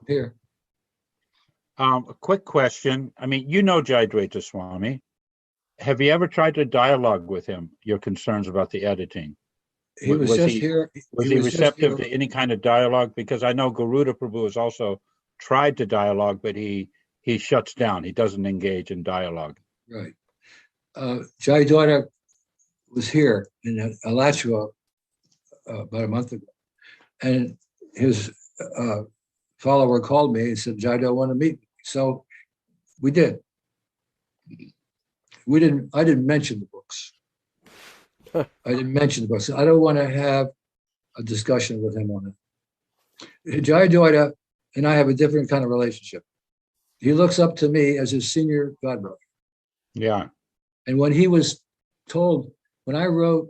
Here. A quick question. I mean, you know Jayadvaita Swami. Have you ever tried to dialogue with him, your concerns about the editing? He was just here. Was he receptive to any kind of dialogue? Because I know Garuda Prabhu has also tried to dialogue, but he shuts down. He doesn't engage in dialogue. Right. Jayadvaita was here in Alachua about a month ago. And his follower called me and said, Jayadvaita want to meet me. So we did. I didn't mention the books. I didn't mention the books. I don't want to have a discussion with him on it. Jayadvaita and I have a different kind of relationship. He looks up to me as his senior godbrother. Yeah. And when he was told, when I wrote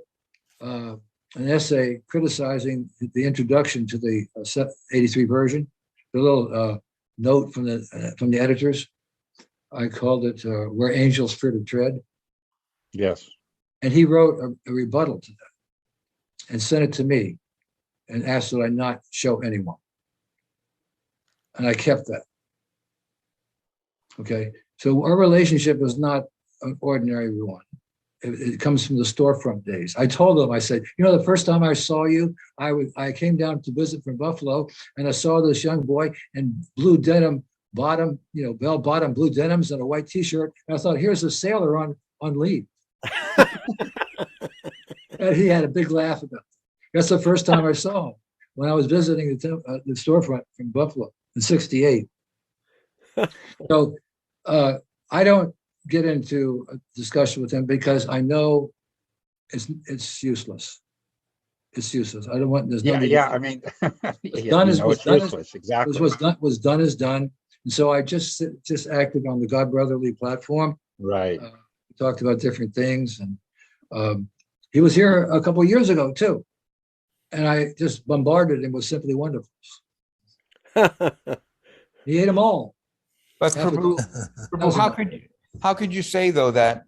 an essay criticizing the introduction to the 83 version, the little note from the editors, I called it "Where Angels Fear to Tread." Yes. And he wrote a rebuttal to that and sent it to me and asked that I not show anyone. And I kept that. Okay. So our relationship is not an ordinary one. It comes from the storefront days. I told him, I said, the first time I saw you, I came down to visit from Buffalo and I saw this young boy in blue denim bottom, bell bottom, blue denims and a white t-shirt. And I thought, here's a sailor on leave. And he had a big laugh about it. That's the first time I saw him when I was visiting the storefront from Buffalo in '68. So I don't get into a discussion with him because I know it's useless. It's useless. I don't want. There's no. Yeah. I mean, what's done useless. Exactly. Was done is done. And so I just acted on the God Brotherly platform. Right. We talked about different things, and he was here a couple of years ago too, and I just bombarded him with Simply Wonderful. He ate them all. But Prabhu, how could you say though that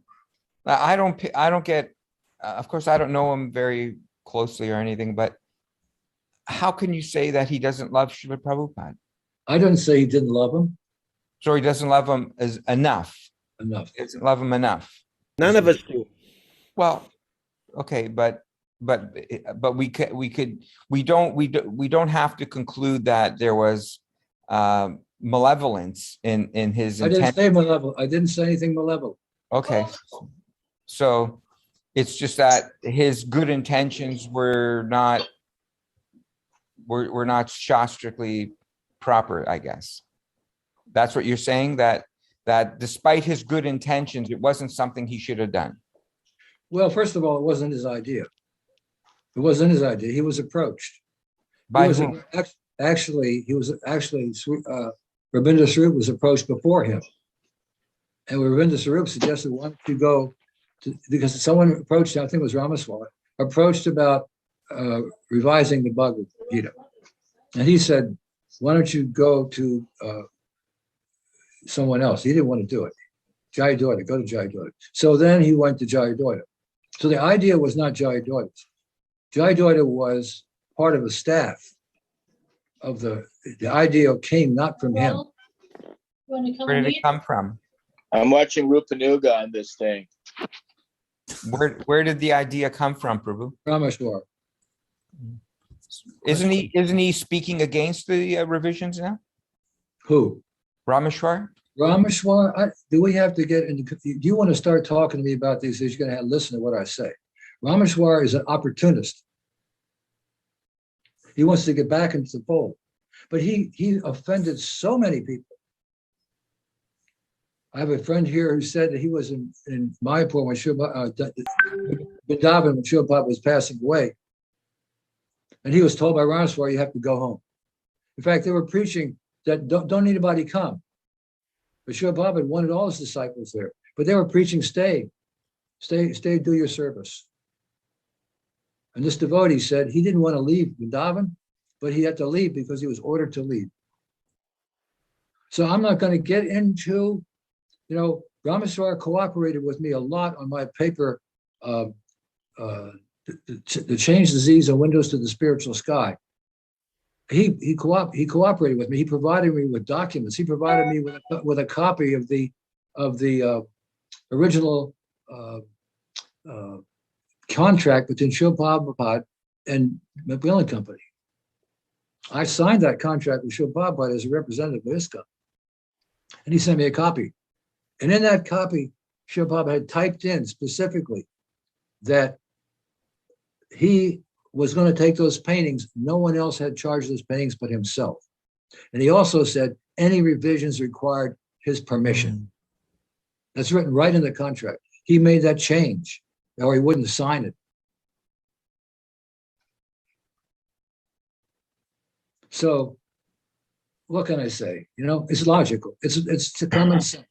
I don't get? Of course, I don't know him very closely or anything, but how can you say that he doesn't love Srila Prabhupada? I didn't say he didn't love him. So he doesn't love him as enough. Enough. He doesn't love him enough. None of us do. Well, okay, but we don't have to conclude that there was malevolence in his intent. I didn't say malevolent. I didn't say anything malevolent. Okay, so it's just that his good intentions were not shastrically proper, I guess. That's what you're saying, that despite his good intentions, it wasn't something he should have done. Well, first of all, it wasn't his idea. It wasn't his idea. He was approached. By whom? Actually, Rabindra Swarup was approached before him. And Rabindra Swarup suggested, why don't you go to, because someone approached, I think it was Ramaswamy, approached about revising the Bhagavad Gita. And he said, why don't you go to someone else? He didn't want to do it. Jayadvaita, go to Jayadvaita. So then he went to Jayadvaita. So the idea was not Jayadvaita's. Jayadvaita was part of the staff of the idea came not from him. Where did it come from? I'm watching Rupanuga on this thing. Where did the idea come from, Prabhu? Rameshwar. Isn't he speaking against the revisions now? Who? Rameshwar? Rameshwar, do we have to get into, do you want to start talking to me about these things? You're going to have to listen to what I say. Rameshwar is an opportunist. He wants to get back into the fold, but he offended so many people. I have a friend here who said that he was in Mayapur when Vrindavan when Srila Prabhupada was passing away. And he was told by Rameshwar, you have to go home. In fact, they were preaching that don't anybody come. But Srila Prabhupada wanted all his disciples there. But they were preaching, stay, do your service. And this devotee said he didn't want to leave Vrindavan, but he had to leave because he was ordered to leave. So I'm not going to get into, Rameshwar cooperated with me a lot on my paper, The Change Disease and Windows to the Spiritual Sky. he cooperated with me. He provided me with documents. He provided me with a copy of the original contract between Srila Prabhupada and Macmillan Company. I signed that contract with Srila Prabhupada as a representative of ISKCON, and he sent me a copy. And in that copy, Srila Prabhupada had typed in specifically that he was going to take those paintings. No one else had charge of those paintings but himself. And he also said any revisions required his permission. That's written right in the contract. He made that change, or he wouldn't sign it. So what can I say? You know, it's logical. It's to common sense.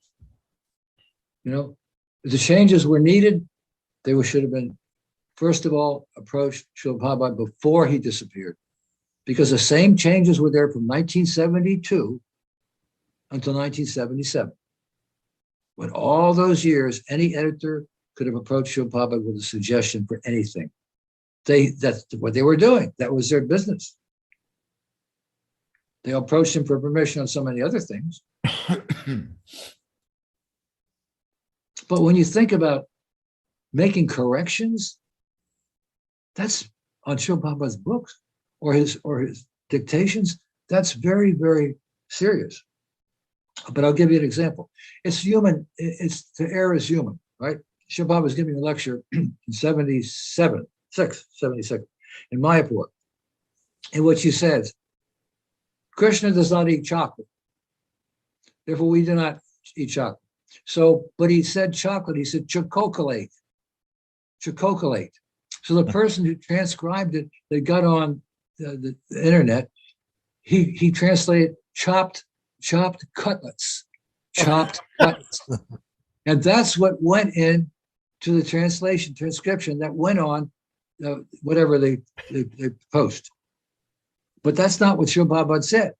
You know, if the changes were needed, they should have been, first of all, approached Srila Prabhupada before he disappeared, because the same changes were there from 1972 until 1977. When all those years, any editor could have approached Srila Prabhupada with a suggestion for anything. That's what they were doing. That was their business. They approached him for permission on so many other things. But when you think about making corrections, that's on Srila Prabhupada's books or his dictations. That's very, very serious. But I'll give you an example. It's human. The error is human, right? Srila Prabhupada was giving a lecture in 76 in Mayapur, in which he says, Krishna does not eat chocolate. Therefore, we do not eat chocolate. So, but he said chocolate, he said chocolate. Chocolate. So the person who transcribed it, that got on the internet, he translated chopped cutlets. Chopped cutlets. And that's what went in to the transcription that went on whatever they post. But that's not what Srila Prabhupada said.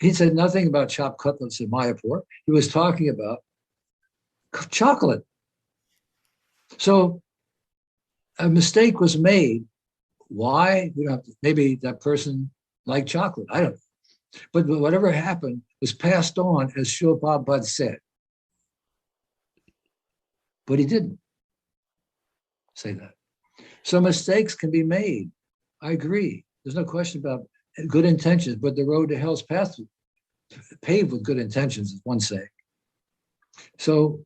He said nothing about chopped cutlets in Mayapur. He was talking about chocolate. So a mistake was made. Why? We don't have to, maybe that person liked chocolate. I don't know. But whatever happened was passed on as Srila Prabhupada said. But he didn't say that. So mistakes can be made. I agree. There's no question about good intentions, but the road to hell's paved with good intentions, as one say. So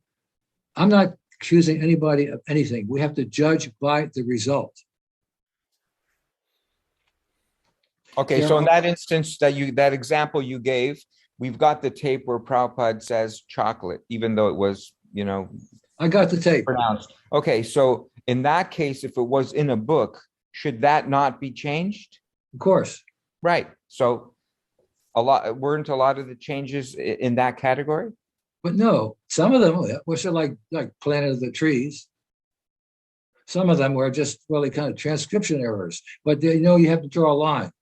I'm not accusing anybody of anything. We have to judge by the result. Okay, so in that instance, that example you gave, we've got the tape where Prabhupada says chocolate, even though it was, I got the tape. Pronounced. Okay, so in that case, if it was in a book, should that not be changed? Of course. Right. So weren't a lot of the changes in that category? But no, some of them were like Planet of the Trees. Some of them were just really kind of transcription errors. But you have to draw a line.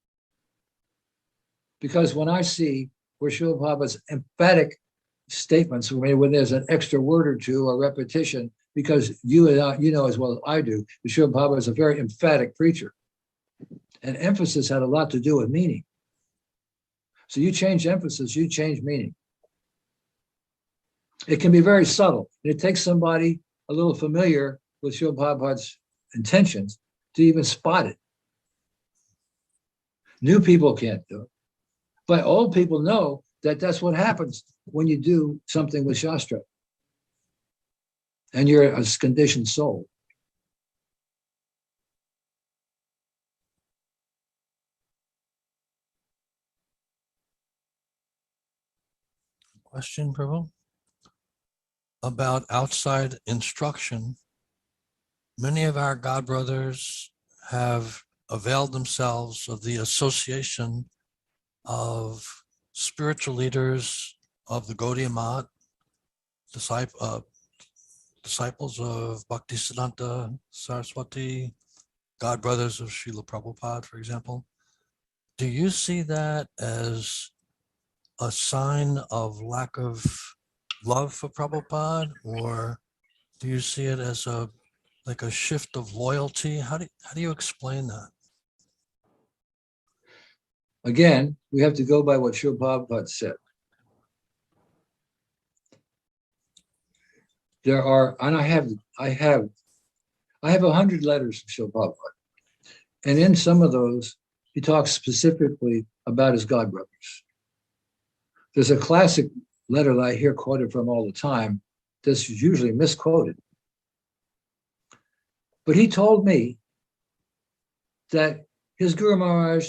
Because when I see where Srila Prabhupada's emphatic statements, when there's an extra word or two or repetition, because you know as well as I do, that Srila Prabhupada is a very emphatic preacher. And emphasis had a lot to do with meaning. So you change emphasis, you change meaning. It can be very subtle. It takes somebody a little familiar with Srila Prabhupada's intentions to even spot it. New people can't do it. But old people know that that's what happens when you do something with Shastra. And you're a conditioned soul. Question, Prabhu? About outside instruction, many of our God brothers have availed themselves of the association of spiritual leaders of the Gaudiya Math, disciples of Bhaktisiddhanta Saraswati, God brothers of Srila Prabhupada, for example. Do you see that as a sign of lack of love for Prabhupada, or do you see it as a shift of loyalty? How do you explain that? Again, we have to go by what Srila Prabhupada said. There are, and I have 100 letters from Srila Prabhupada. And in some of those, he talks specifically about his God brothers. There's a classic letter that I hear quoted from all the time that's usually misquoted. But he told me that his Guru Maharaj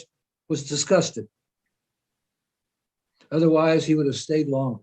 was disgusted. Otherwise, he would have stayed longer.